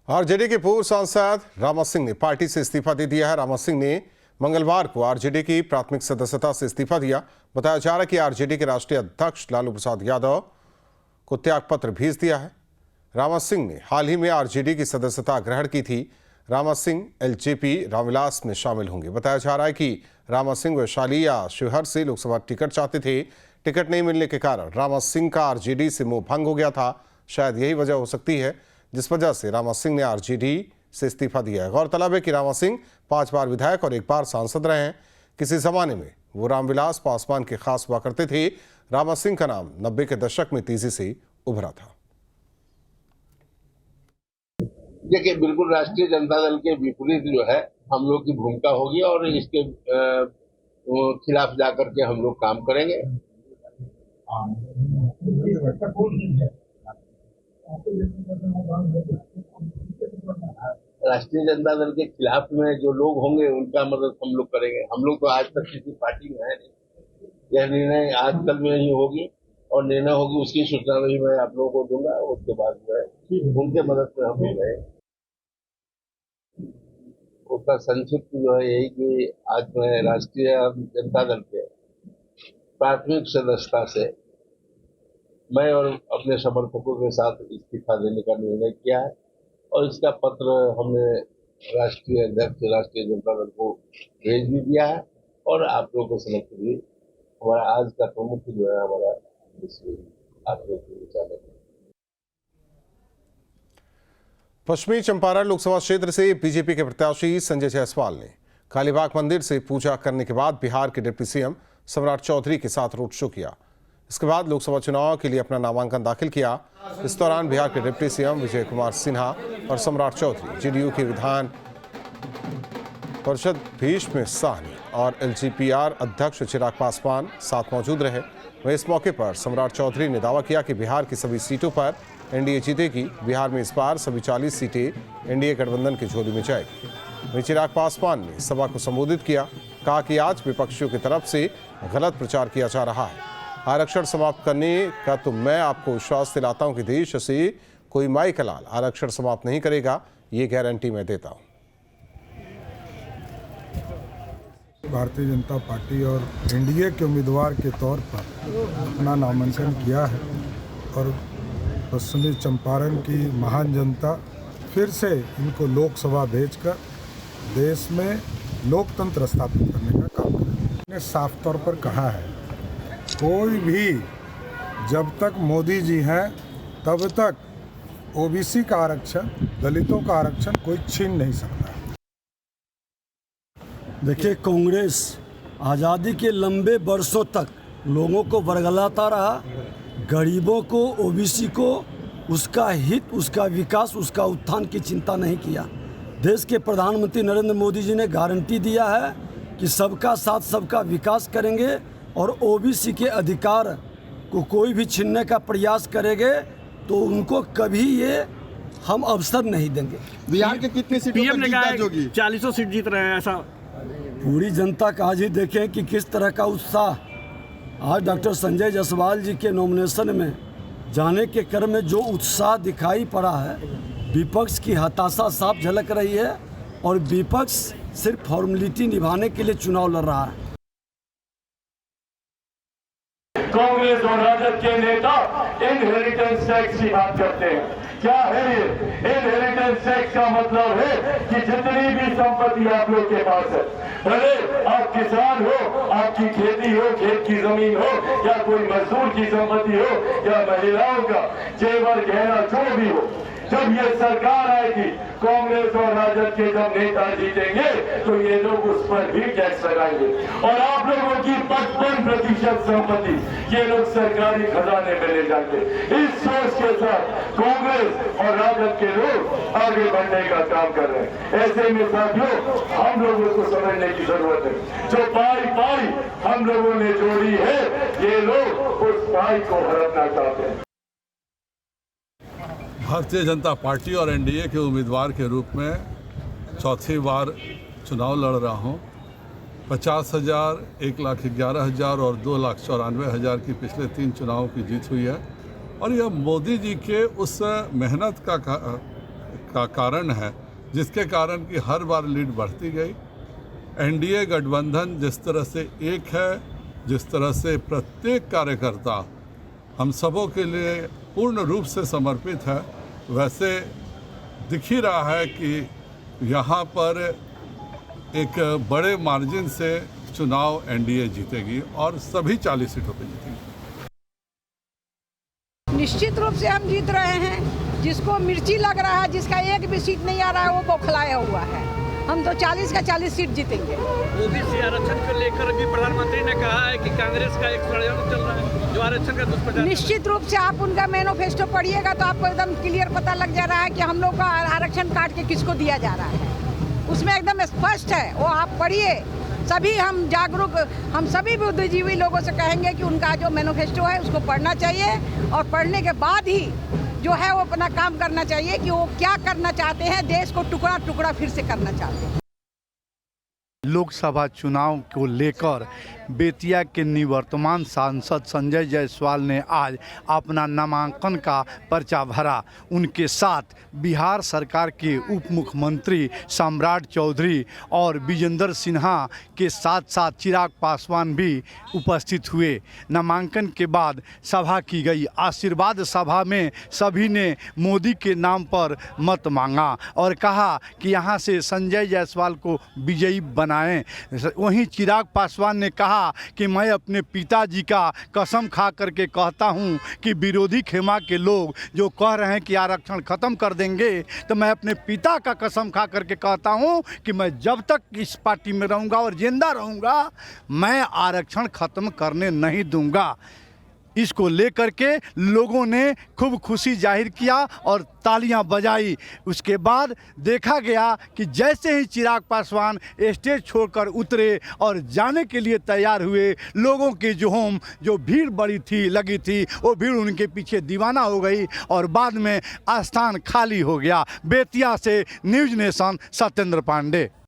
RJD के पूर्व सांसद रामा सिंह ने पार्टी से इस्तीफा दे दिया है। रामा सिंह ने मंगलवार को आरजेडी की प्राथमिक सदस्यता से इस्तीफा दिया। बताया जा रहा है कि आरजेडी के राष्ट्रीय अध्यक्ष लालू प्रसाद यादव को त्यागपत्र भेज दिया है। रामा सिंह ने हाल ही में आरजेडी की सदस्यता ग्रहण की थी। रामा सिंह एलजेपी रामविलास में शामिल होंगे। बताया जा रहा है कि रामा सिंह वैशाली या शिवहर से लोकसभा टिकट चाहते थे। टिकट नहीं मिलने के कारण रामा सिंह का आरजेडी से मोह भंग हो गया था। शायद यही वजह हो सकती है जिस वजह से रामा सिंह ने आरजेडी से इस्तीफा दिया है। गौरतलब है कि रामा सिंह 5 बार विधायक और 1 बार सांसद रहे हैं। किसी जमाने में वो रामविलास पासवान के खास हुआ करते थे। रामा सिंह का नाम 90 के दशक में तेजी से उभरा था। देखिए, बिल्कुल राष्ट्रीय जनता दल के विपरीत जो है हम लोग की भूमिका होगी और इसके खिलाफ जाकर के हम लोग काम करेंगे। राष्ट्रीय जनता दल के खिलाफ में जो लोग होंगे उनका मदद हम लोग करेंगे। हम लोग तो आज तक किसी पार्टी में है नहीं। यह निर्णय आजकल में ही होगी और निर्णय होगी उसकी सूचना भी मैं आप लोगों को दूंगा। उसके बाद जो है उनके मदद में हम लोग रहे। उसका संक्षिप्त जो है यही कि आज मैं राष्ट्रीय जनता दल के प्राथमिक सदस्यता से मैं और अपने समर्थकों के साथ इस्तीफा देने का निर्णय किया है और इसका पत्र हमने राष्ट्रीय अध्यक्ष राष्ट्रीय जनता दल को भेज भी दिया है और आप लोगों के समक्ष भी हमारा आज का प्रमुख जो है हमारा आप लोग के विचार। पश्चिमी चंपारण लोकसभा क्षेत्र से बीजेपी के प्रत्याशी संजय जायसवाल ने कालीबाग मंदिर से पूजा करने के बाद बिहार के डिप्टी सीएम सम्राट चौधरी के साथ रोड शो किया। इसके बाद लोकसभा चुनाव के लिए अपना नामांकन दाखिल किया। इस दौरान बिहार के डिप्टी सीएम विजय कुमार सिन्हा और सम्राट चौधरी, जेडीयू के विधान परिषद भीष्म साहनी और एलजेपीआर अध्यक्ष चिराग पासवान साथ मौजूद रहे। वहीं इस मौके पर सम्राट चौधरी ने दावा किया कि बिहार की सभी सीटों पर एनडीए जीतेगी। बिहार में इस बार सभी 40 सीटें एनडीए गठबंधन की झोली में जाएगी। वहीं चिराग पासवान ने सभा को संबोधित किया। कहा कि आज विपक्षियों की तरफ से गलत प्रचार किया जा रहा है। आरक्षण समाप्त करने का तो मैं आपको विश्वास दिलाता हूं कि देश से कोई माई का लाल आरक्षण समाप्त नहीं करेगा, ये गारंटी मैं देता हूं। भारतीय जनता पार्टी और एनडीए के उम्मीदवार के तौर पर अपना नामांकन किया है और पश्चिमी चंपारण की महान जनता फिर से इनको लोकसभा भेजकर देश में लोकतंत्र स्थापित करने का काम करें। ने साफ तौर पर कहा है कोई भी जब तक मोदी जी हैं तब तक ओबीसी का आरक्षण, दलितों का आरक्षण कोई छीन नहीं सकता। देखिए, कांग्रेस आज़ादी के लंबे वर्षों तक लोगों को बरगलाता रहा। गरीबों को, ओबीसी को उसका हित, उसका विकास, उसका उत्थान की चिंता नहीं किया। देश के प्रधानमंत्री नरेंद्र मोदी जी ने गारंटी दिया है कि सबका साथ सबका विकास करेंगे और ओबीसी के अधिकार को कोई भी छीनने का प्रयास करेंगे तो उनको कभी ये हम अवसर नहीं देंगे। बिहार के कितनी सीटों पर जीत होगी? 40 सीट जीत रहे हैं। ऐसा पूरी जनता का आज ही देखें कि किस तरह का उत्साह आज डॉक्टर संजय जायसवाल जी के नॉमिनेशन में जाने के क्रम में जो उत्साह दिखाई पड़ा है। विपक्ष की हताशा साफ झलक रही है और विपक्ष सिर्फ फॉर्मेलिटी निभाने के लिए चुनाव लड़ रहा है। कांग्रेस और राजद के नेता इनहेरिटेंस टैक्स की बात करते हैं। क्या है ये? इनहेरिटेंस टैक्स का मतलब है कि जितनी भी संपत्ति आप लोग के पास है, भले आप किसान हो, आपकी खेती हो, खेत की जमीन हो, या कोई मजदूर की संपत्ति हो, या महिलाओं का जेवर गहना जो भी हो, जब ये सरकार आएगी, कांग्रेस और राजद के जब नेता जीतेंगे तो ये लोग उस पर भी टैक्स लगाएंगे और आप लोगों की 55% संपत्ति ये लोग सरकारी खजाने में ले जाएंगे। इस सोच के साथ कांग्रेस और राजद के लोग आगे बढ़ने का काम कर रहे हैं। ऐसे में साथियों, हम लोगों को समझने की जरूरत है। जो पाई हम लोगों ने जोड़ी है, ये लोग उस पाई को हड़पना चाहते हैं। भारतीय जनता पार्टी और एनडीए के उम्मीदवार के रूप में चौथी बार चुनाव लड़ रहा हूं। 50,000, 1,11,000 और 2,94,000 की पिछले 3 चुनावों की जीत हुई है और यह मोदी जी के उस मेहनत का का कारण है, जिसके कारण कि हर बार लीड बढ़ती गई। एनडीए गठबंधन जिस तरह से एक है, जिस तरह से प्रत्येक कार्यकर्ता हम सबों के लिए पूर्ण रूप से समर्पित है, वैसे दिख ही रहा है कि यहाँ पर एक बड़े मार्जिन से चुनाव एनडीए जीतेगी और सभी 40 सीटों पर जीतेगी। निश्चित रूप से हम जीत रहे हैं। जिसको मिर्ची लग रहा है, जिसका एक भी सीट नहीं आ रहा है, वो बौखलाया हुआ है। हम तो 40 का 40 सीट जीतेंगे। ओबीसी आरक्षण को लेकर भी प्रधानमंत्री ने कहा है कि कांग्रेस का एक षड्यंत्र चल रहा है जो आरक्षण का दुष्प्रचार। निश्चित रूप से आप उनका मैनिफेस्टो पढ़िएगा तो आपको एकदम क्लियर पता लग जा रहा है कि हम लोग का आरक्षण काट के किसको दिया जा रहा है। उसमें एकदम स्पष्ट है, वो आप पढ़िए। सभी हम जागरूक, हम सभी बुद्धिजीवी लोगों से कहेंगे कि उनका जो मैनिफेस्टो है उसको पढ़ना चाहिए और पढ़ने के बाद ही जो है वो अपना काम करना चाहिए कि वो क्या करना चाहते हैं, देश को टुकड़ा टुकड़ा फिर से करना चाहते हैं। लोकसभा चुनाव को लेकर बेतिया के निवर्तमान सांसद संजय जायसवाल ने आज अपना नामांकन का पर्चा भरा। उनके साथ बिहार सरकार के उप मुख्यमंत्री सम्राट चौधरी और विजेंद्र सिन्हा के साथ साथ चिराग पासवान भी उपस्थित हुए। नामांकन के बाद सभा की गई। आशीर्वाद सभा में सभी ने मोदी के नाम पर मत मांगा और कहा कि यहाँ से संजय जायसवाल को विजयी बनाएं। वहीं चिराग पासवान ने कहा कि मैं अपने पिताजी का कसम खा करके कहता हूं कि विरोधी खेमा के लोग जो कह रहे हैं कि आरक्षण खत्म कर देंगे, तो मैं अपने पिता का कसम खा करके कहता हूं कि मैं जब तक इस पार्टी में रहूंगा और जिंदा रहूंगा, मैं आरक्षण खत्म करने नहीं दूंगा। इसको लेकर के लोगों ने खूब खुशी जाहिर किया और तालियां बजाई। उसके बाद देखा गया कि जैसे ही चिराग पासवान स्टेज छोड़कर उतरे और जाने के लिए तैयार हुए, लोगों की जो भीड़ बड़ी थी लगी थी, वो भीड़ उनके पीछे दीवाना हो गई और बाद में स्थान खाली हो गया। बेतिया से न्यूज़ नेशन सत्येंद्र पांडे।